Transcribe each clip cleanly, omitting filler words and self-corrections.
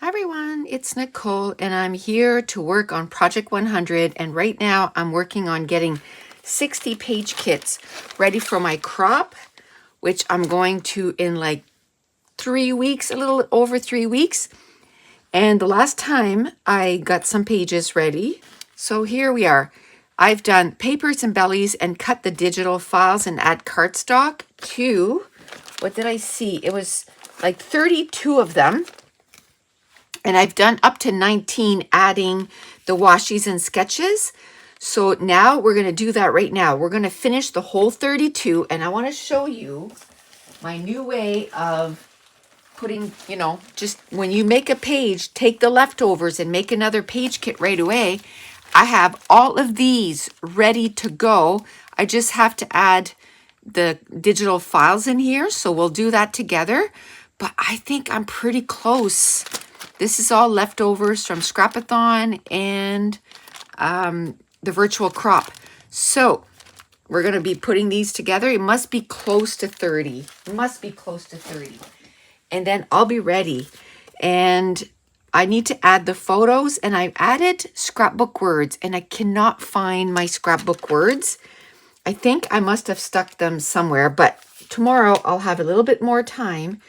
Hi everyone, it's Nicole and I'm here to work on Project 100, and right now I'm working on getting 60 page kits ready for my crop, which I'm going to in like 3 weeks, a little over 3 weeks. And the last time I got some pages ready, so here we are. I've done papers and bellies and cut the digital files and add cardstock to, what did I see? It was like 32 of them. And I've done up to 19 adding the washies and sketches. So now we're going to do that right now. We're going to finish the whole 32. And I want to show you my new way of putting, just when you make a page, take the leftovers and make another page kit right away. I have all of these ready to go. I just have to add the digital files in here. So we'll do that together. But I think I'm pretty close. This is all leftovers from Scrap-A-Thon and the virtual crop. So we're going to be putting these together. It must be close to 30. It must be close to 30. And then I'll be ready. And I need to add the photos. And I've added scrapbook words. And I cannot find my scrapbook words. I think I must have stuck them somewhere. But tomorrow I'll have a little bit more time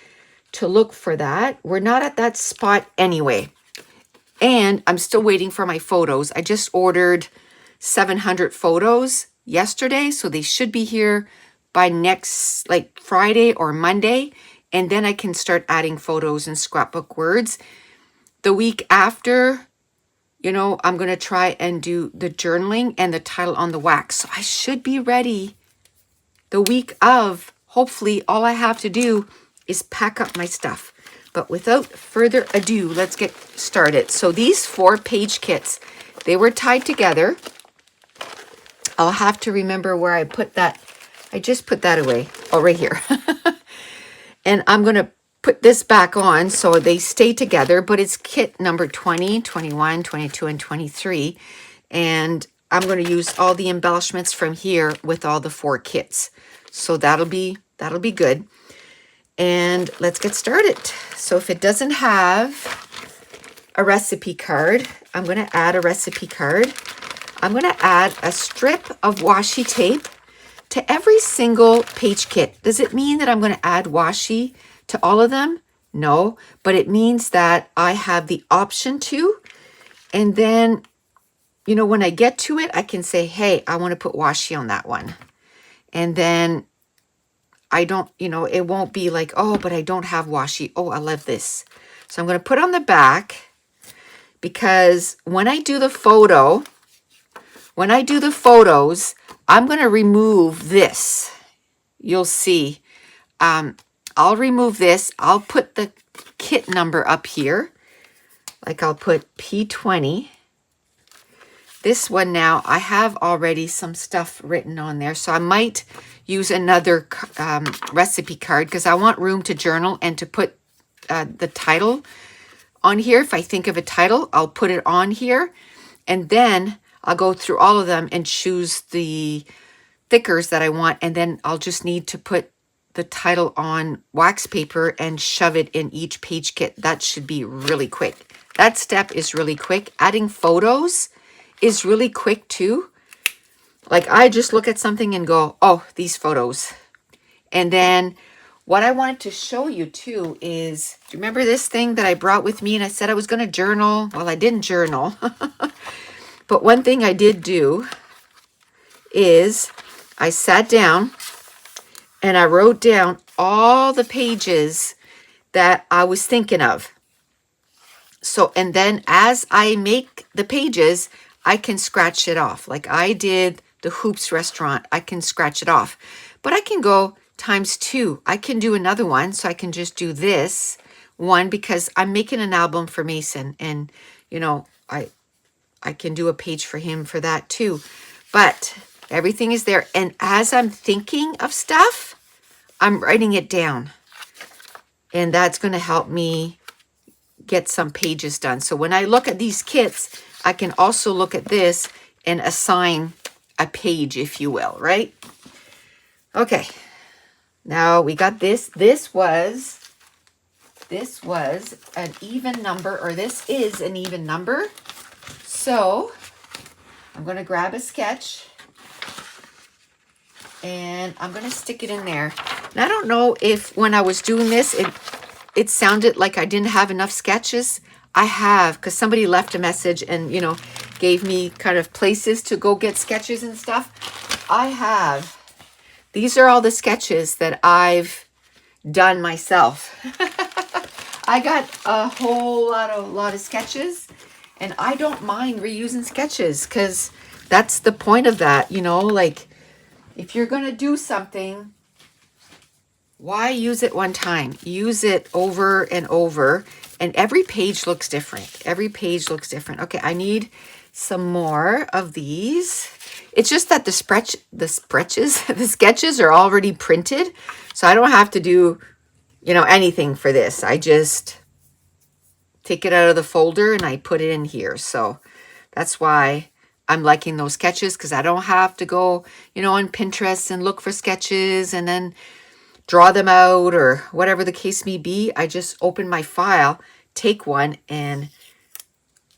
to look for that. We're not at that spot anyway. And I'm still waiting for my photos. I just ordered 700 photos yesterday, so they should be here by next, like Friday or Monday. And then I can start adding photos and scrapbook words. The week after, I'm going to try and do the journaling and the title on the wax. So I should be ready the week of. Hopefully, all I have to do is pack up my stuff. But without further ado, let's get started. So these 4-page kits, they were tied together. I'll have to remember where I put that. I just put that away. Oh, right here. And I'm going to put this back on so they stay together. But it's kit number 20, 21, 22, and 23. And I'm going to use all the embellishments from here with all the 4 kits. So that'll be good. And let's get started. So if it doesn't have a recipe card, I'm going to add a recipe card. I'm going to add a strip of washi tape to every single page kit. Does it mean that I'm going to add washi to all of them? No, but it means that I have the option to. And then, when I get to it, I can say, hey, I want to put washi on that one. And then I don't, it won't be like, oh, but I don't have washi. Oh, I love this. So I'm going to put on the back, because when I do the photos, I'm going to remove this. You'll see. I'll remove this. I'll put the kit number up here. Like I'll put P20. This one now, I have already some stuff written on there. So I might use another recipe card, because I want room to journal and to put the title on here. If I think of a title, I'll put it on here. And then I'll go through all of them and choose the thickers that I want. And then I'll just need to put the title on wax paper and shove it in each page kit. That should be really quick. That step is really quick. Adding photos is really quick too. Like I just look at something and go, oh, these photos. And then what I wanted to show you too is, do you remember this thing that I brought with me and I said I was going to journal? Well, I didn't journal. But one thing I did do is I sat down and I wrote down all the pages that I was thinking of. So, and then as I make the pages, I can scratch it off. Like I did the Hoops restaurant, I can scratch it off. But I can go ×2. I can do another one. So I can just do this one, because I'm making an album for Mason. And, I can do a page for him for that too. But everything is there. And as I'm thinking of stuff, I'm writing it down. And that's going to help me get some pages done. So when I look at these kits, I can also look at this and assign a page, if you will, right? Okay. Now we got this. This was this was an even number, or this is an even number. So I'm going to grab a sketch and I'm going to stick it in there. And I don't know if when I was doing this, it sounded like I didn't have enough sketches. I have, because somebody left a message and, you know, gave me kind of places to go get sketches and stuff. I have. These are all the sketches that I've done myself. I got a whole lot of sketches, and I don't mind reusing sketches because that's the point of that, you know, like if you're going to do something, why use it one time? Use it over and over, and every page looks different. Every page looks different. Okay, I need some more of these. It's just that the sketches are already printed, so I don't have to do, you know, anything for this. I just take it out of the folder and I put it in here. So that's why I'm liking those sketches, because I don't have to go, you know, on Pinterest and look for sketches and then draw them out or whatever the case may be. I just open my file, take one and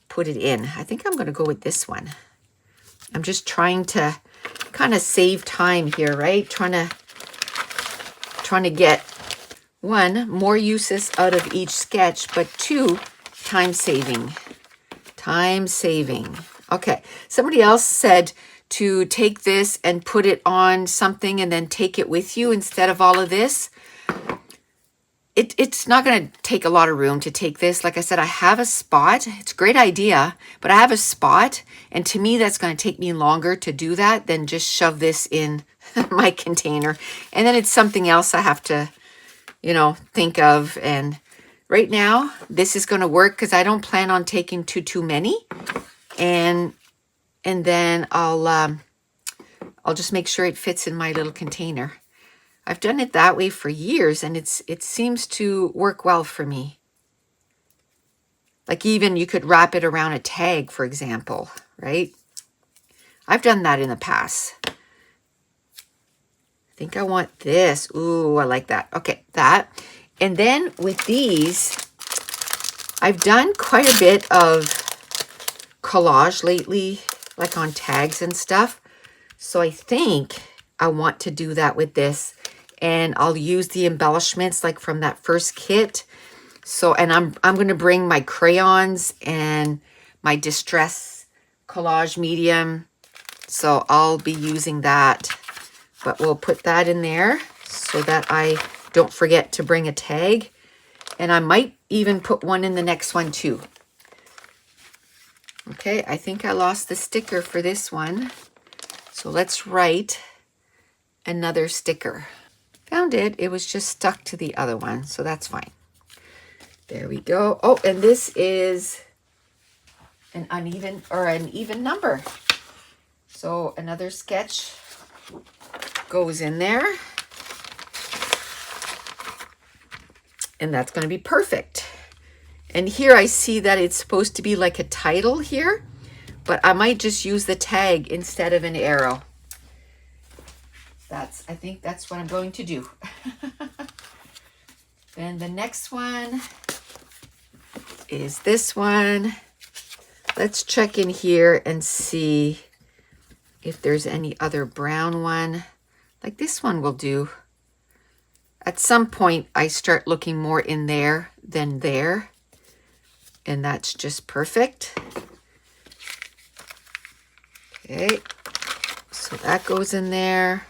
put it in. I think I'm going to go with this one. I'm just trying to kind of save time here, right? Trying to get one, more uses out of each sketch, but two, time saving. Time saving. Okay, somebody else said to take this and put it on something and then take it with you instead of all of this. It's not going to take a lot of room to take this. Like I said, I have a spot. It's a great idea, but I have a spot. And to me, that's going to take me longer to do that than just shove this in my container. And then it's something else I have to, you know, think of. And right now, this is going to work because I don't plan on taking too many. And then I'll just make sure it fits in my little container. I've done it that way for years, and it seems to work well for me. Like even you could wrap it around a tag, for example, right? I've done that in the past. I think I want this. Ooh, I like that. Okay, that. And then with these, I've done quite a bit of collage lately, like on tags and stuff. So I think I want to do that with this. And I'll use the embellishments like from that first kit. So, and I'm going to bring my crayons and my distress collage medium. So I'll be using that, but we'll put that in there so that I don't forget to bring a tag. And I might even put one in the next one too. Okay, I think I lost the sticker for this one. So let's write another sticker. Found it. It was just stuck to the other one, so that's fine. There we go. Oh, and this is an uneven or an even number. So another sketch goes in there. And that's going to be perfect. And here I see that it's supposed to be like a title here, but I might just use the tag instead of an arrow. I think that's what I'm going to do. Then the next one is this one. Let's check in here and see if there's any other brown one. Like this one will do. At some point, I start looking more in there than there. And that's just perfect. Okay, so that goes in there.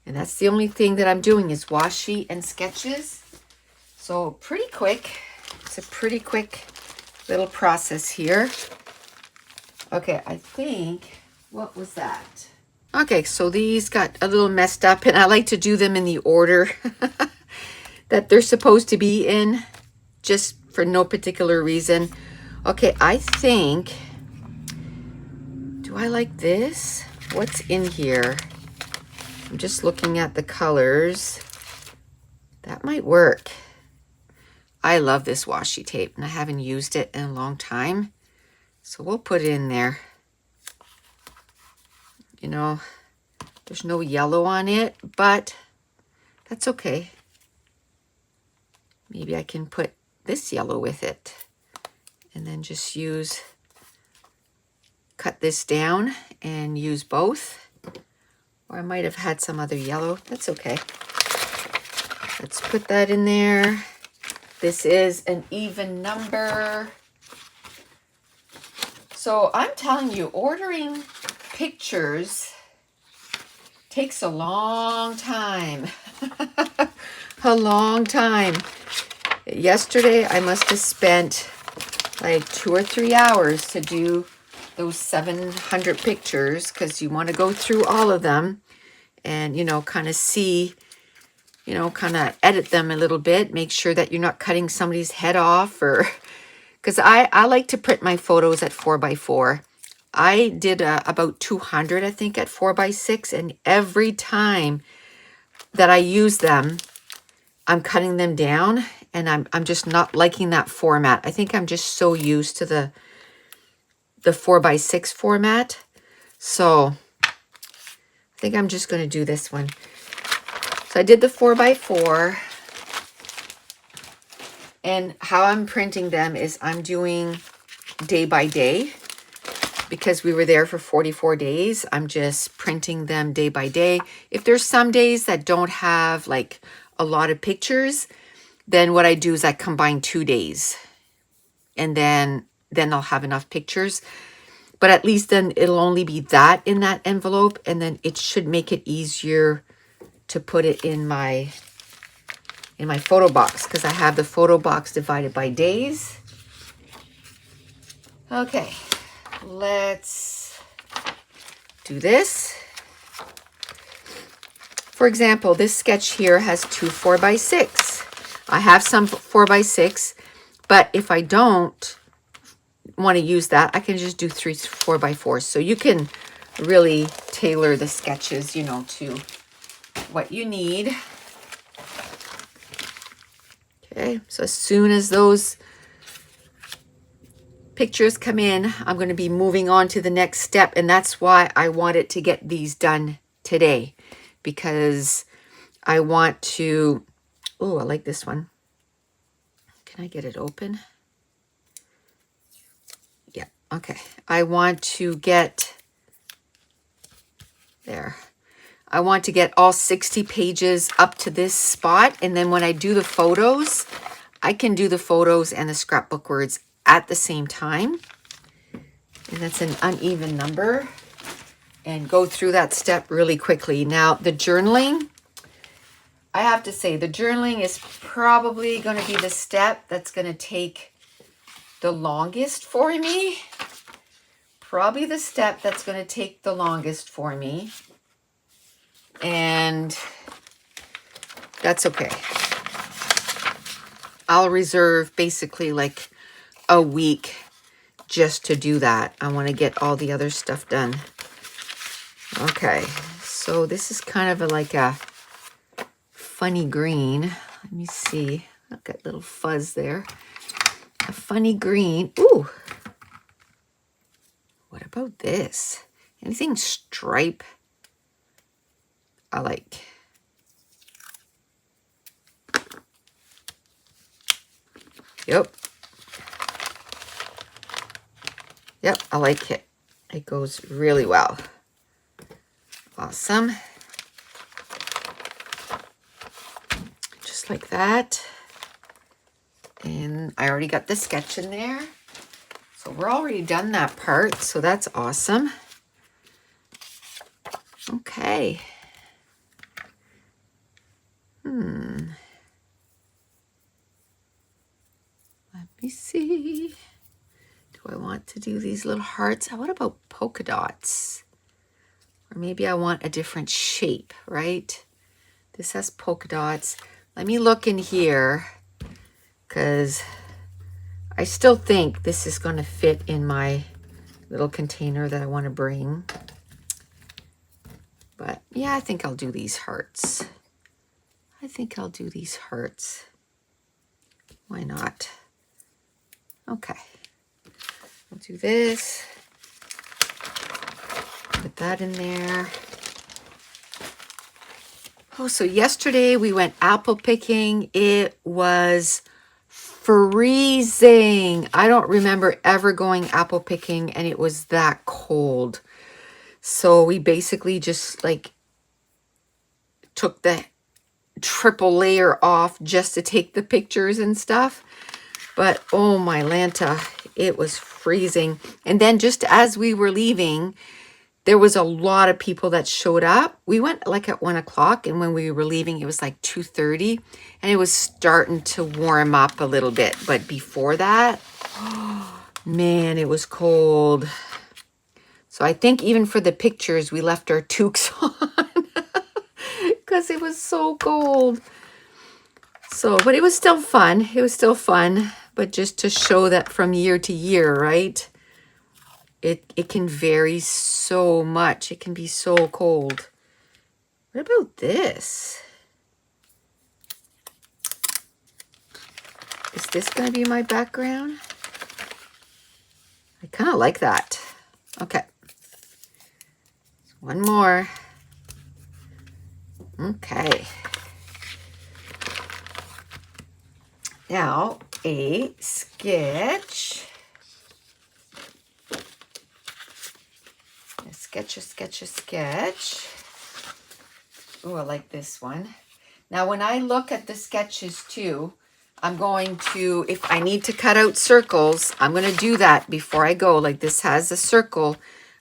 And that's the only thing that I'm doing is washi and sketches. So pretty quick. It's a pretty quick little process here. Okay, I think, what was that? Okay, so these got a little messed up, and I like to do them in the order that they're supposed to be in, just for no particular reason. Okay, I think, do I like this? What's in here? I'm just looking at the colors. That might work. I love this washi tape, and I haven't used it in a long time. So we'll put it in there. You know, there's no yellow on it, but that's okay. Maybe I can put this yellow with it. And then just cut this down and use both. Or I might have had some other yellow. That's okay. Let's put that in there. This is an even number. So I'm telling you, ordering pictures takes a long time. A long time. Yesterday, I must have spent like 2 or 3 hours to do those 700 pictures, because you want to go through all of them and, you know, kind of see, you know, kind of edit them a little bit, make sure that you're not cutting somebody's head off, or because I like to print my photos at 4x4. I did about 200, I think, at 4x6, and every time that I use them, I'm cutting them down, and I'm just not liking that format. I think I'm just so used to the 4x6 format. So I think I'm just going to do this one. So I did the 4x4, and how I'm printing them is I'm doing day by day. Because we were there for 44 days, I'm just printing them day by day. If there's some days that don't have like a lot of pictures, then what I do is I combine 2 days, and then I'll have enough pictures. But at least then it'll only be that in that envelope, and then it should make it easier to put it in my photo box, because I have the photo box divided by days. Okay, let's do this. For example, this sketch here has 2 4x6. I have some 4x6, but if I don't want to use that, I can just do 3 4x4s. So you can really tailor the sketches, you know, to what you need. Okay, so as soon as those pictures come in, I'm going to be moving on to the next step, and that's why I wanted to get these done today, because I want to, oh, I like this one. Can I get it open? Yeah, okay. I want to get, there. I want to get all 60 pages up to this spot, and then when I do the photos, I can do the photos and the scrapbook words at the same time. And that's an uneven number, and go through that step really quickly. Now, the journaling, I have to say, the journaling is probably going to be the step that's going to take the longest for me. Probably the step that's going to take the longest for me. And that's okay. I'll reserve basically like a week just to do that. I want to get all the other stuff done. Okay, so this is kind of like a funny green. Let me see. I've got little fuzz there. A funny green. Ooh. What about this? Anything stripe? I like. Yep. Yep, I like it. It goes really well. Awesome. Just like that. And I already got the sketch in there. So we're already done that part. So that's awesome. Okay. Let me see. Do I want to do these little hearts? What about polka dots? Or maybe I want a different shape, right? This has polka dots. Let me look in here, because I still think this is going to fit in my little container that I want to bring. But yeah, I think I'll do these hearts. I think I'll do these hearts. Why not? Okay. I'll do this. Put that in there. Oh, so yesterday we went apple picking. It was freezing. I don't remember ever going apple picking and it was that cold. So we basically just like took the triple layer off just to take the pictures and stuff. But oh my Lanta, it was freezing. And then just as we were leaving, there was a lot of people that showed up. We went like at 1 o'clock, and when we were leaving, it was like 2:30, and it was starting to warm up a little bit. But before that, man, it was cold. So I think even for the pictures, we left our toques on because it was so cold. So, but it was still fun. It was still fun, but just to show that from year to year, right? It can vary so much. It can be so cold. What about this? Is this going to be my background? I kind of like that. Okay. One more. Okay. Now, a sketch. A sketch. Oh, I like this one. Now, when I look at the sketches too, I'm going to, if I need to cut out circles, I'm going to do that before I go. Like this has a circle.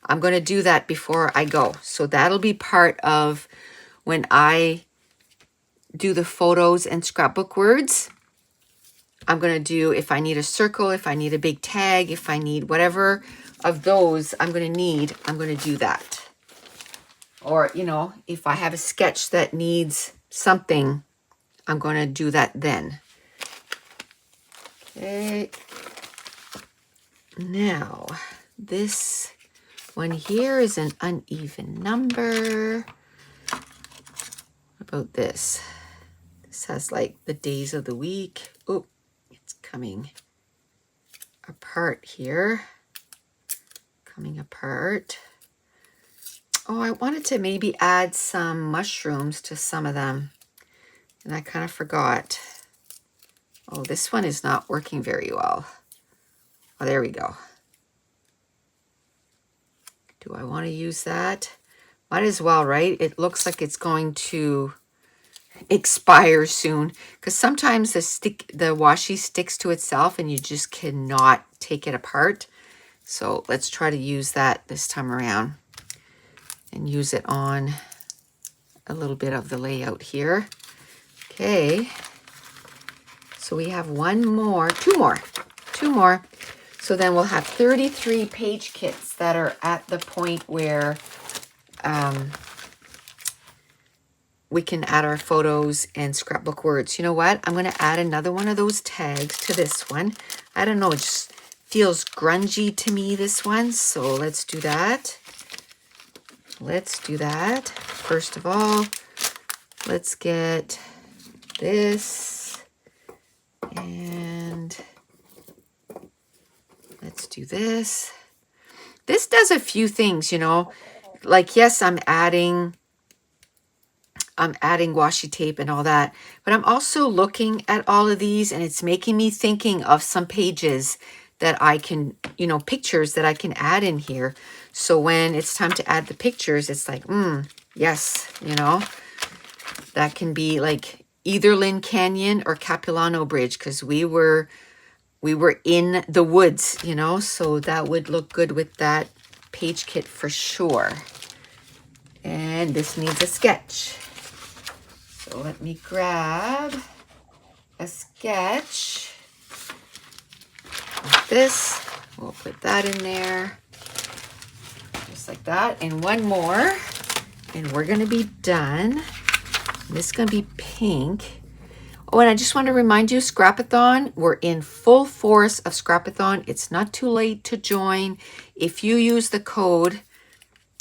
I'm going to do that before I go. So that'll be part of when I do the photos and scrapbook words. I'm going to do, if I need a circle, if I need a big tag, if I need whatever of those I'm going to do that. Or, you know, if I have a sketch that needs something, I'm going to do that then. Okay. Now, this one here is an uneven number. What about this? This has like the days of the week. Oh, it's coming apart here. Coming apart. Oh, I wanted to maybe add some mushrooms to some of them, and I kind of forgot. Oh, this one is not working very well. Oh, there we go. Do I want to use that? Might as well, right? It looks like it's going to expire soon, because sometimes the washi sticks to itself and you just cannot take it apart. So let's try to use that this time around and use it on a little bit of the layout here. Okay. So we have two more. So then we'll have 33 page kits that are at the point where we can add our photos and scrapbook words. You know what? I'm going to add another one of those tags to this one. I don't know, it just feels grungy to me, this one. So let's do that. First of all, let's get this. And let's do this. This does a few things, you know. Like, yes, I'm adding washi tape and all that, but I'm also looking at all of these and it's making me thinking of some pages that I can, you know, pictures that I can add in here. So when it's time to add the pictures, it's like, yes, you know, that can be like either Lynn Canyon or Capilano Bridge, because we were in the woods, you know, so that would look good with that page kit for sure. And this needs a sketch. So let me grab a sketch like this. We'll put that in there, just like that. And one more, and we're gonna be done. This is gonna be pink. Oh, and I just want to remind you, Scrapathon, we're in full force of Scrapathon. It's not too late to join. If you use the code,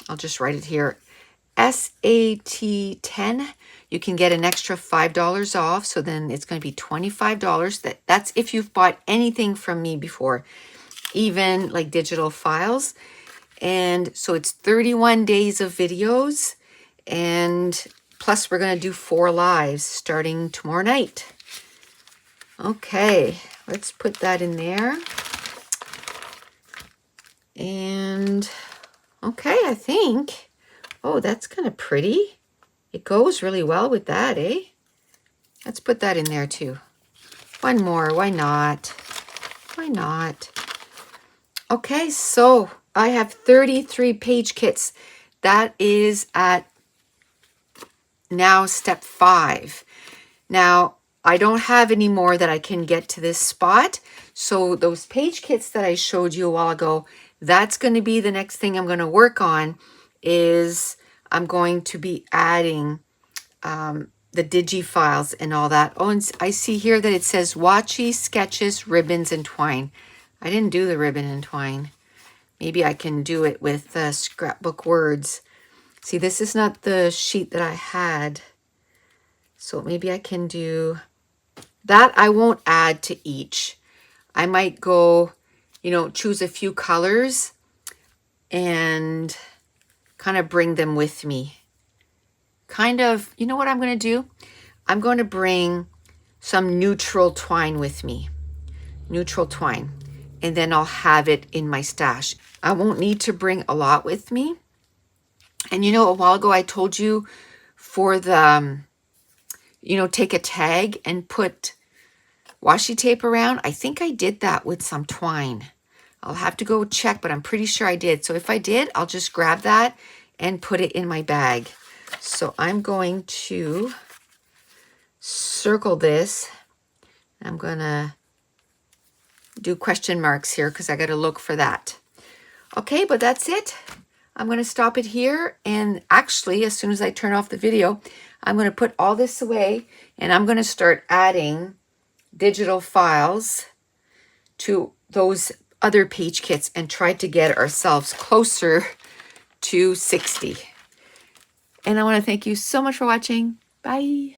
I'll just write it here, SAT10, you can get an extra $5 off. So then it's going to be $25. That's if you've bought anything from me before, even like digital files. And so it's 31 days of videos, and plus we're going to do 4 lives starting tomorrow night. Okay, let's put that in there. And okay, I think, oh, that's kind of pretty. It goes really well with that, eh? Let's put that in there too. One more, why not? Why not? Okay, so I have 33 page kits. That is at now step 5. Now, I don't have any more that I can get to this spot. So those page kits that I showed you a while ago, that's going to be the next thing I'm going to work on. Is I'm going to be adding the digi files and all that. Oh, and I see here that it says washi, sketches, ribbons, and twine. I didn't do the ribbon and twine. Maybe I can do it with scrapbook words. See, this is not the sheet that I had. So maybe I can do that. I won't add to each. I might go, choose a few colors and kind of bring them with me. Kind of, you know what I'm going to do? I'm going to bring some neutral twine with me. Neutral twine. And then I'll have it in my stash. I won't need to bring a lot with me. And a while ago I told you for the, take a tag and put washi tape around. I think I did that with some twine. I'll have to go check, but I'm pretty sure I did. So if I did, I'll just grab that and put it in my bag. So I'm going to circle this. I'm going to do question marks here because I got to look for that. Okay, but that's it. I'm going to stop it here. And actually, as soon as I turn off the video, I'm going to put all this away and I'm going to start adding digital files to those other page kits and try to get ourselves closer to 60. And I want to thank you so much for watching. Bye.